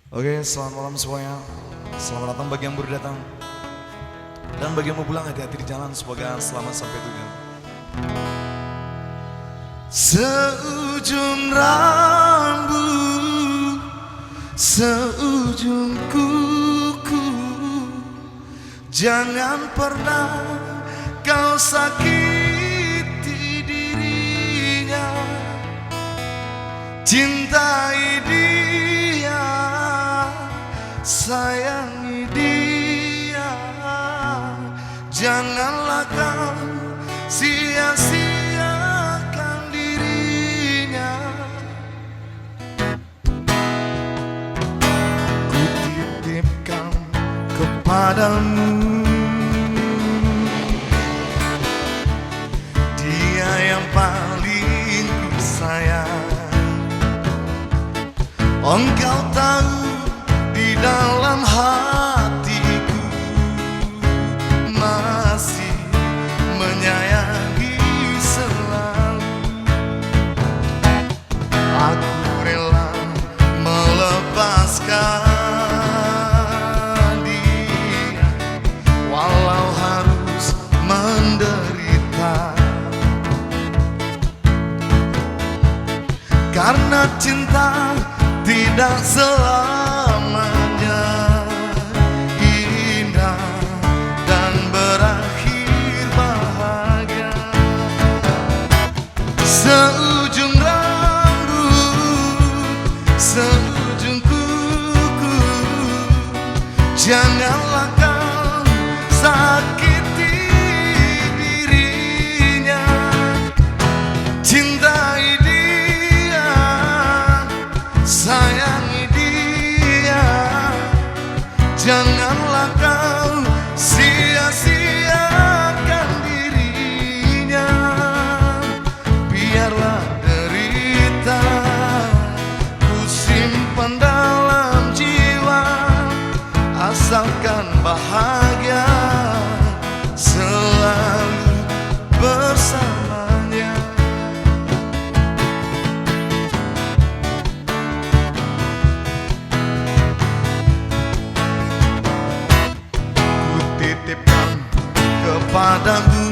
Oke, selamat malam semuanya. Selamat datang bagi yang baru datang. Dan bagi yang mau pulang, hati-hati di jalan. Semoga selamat sampai tujuan. Seujung rambut, seujung kuku, jangan pernah kau sakiti dirinya. Cintai dia, sayangi dia, janganlah kau sia-siakan dirinya. Kutitipkan kepadamu dia yang paling ku sayang. Engkau tahu di dalam hatiku masih menyayangi selalu. Aku rela melepaskan dia walau harus menderita, karena cinta tidak selamanya indah dan berakhir bahagia. Seujung rambut, seujung kuku, janganlah kau sakiti dirinya. Cintai dia, sayangi dia, janganlah kau sia-siakan dirinya. Biarlah derita ku simpan dalam jiwa, asalkan bahagia selalu bersamanya. Titipkan kepadamu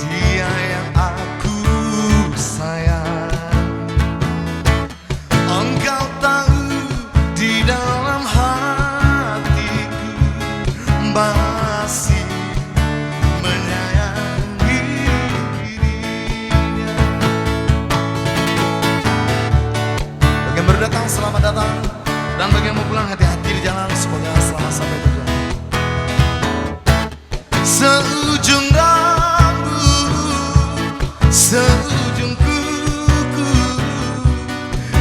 dia yang aku sayang. Engkau tahu di dalam hatiku masih menyayangi dirinya. Bagi yang baru datang, selamat datang. Dan bagi yang mau pulang, hati-hati di jalan. Semoga selamat sampai tujuan. Seujung rambut, seujung kuku,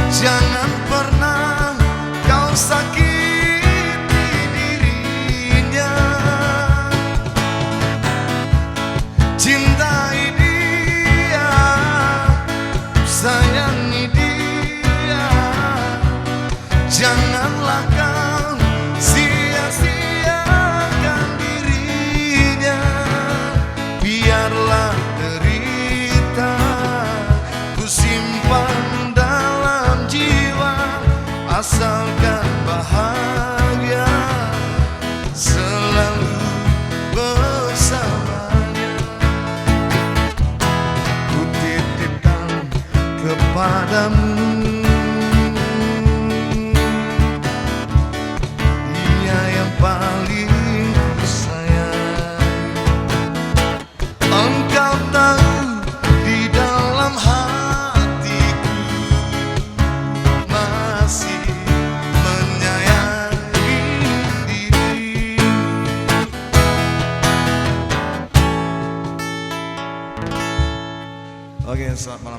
jangan pernah kau sakiti dirinya. Cintai dia, sayangi dia, janganlah kau sia-siakan dirinya. Biarlah derita ku simpan dalam jiwa, asalkan bahagia selalu bersamanya. Ku titipkan kepadamu paling ku sayang. Engkau tahu di dalam hatiku masih menyayangi diri. Oke, selamat malam.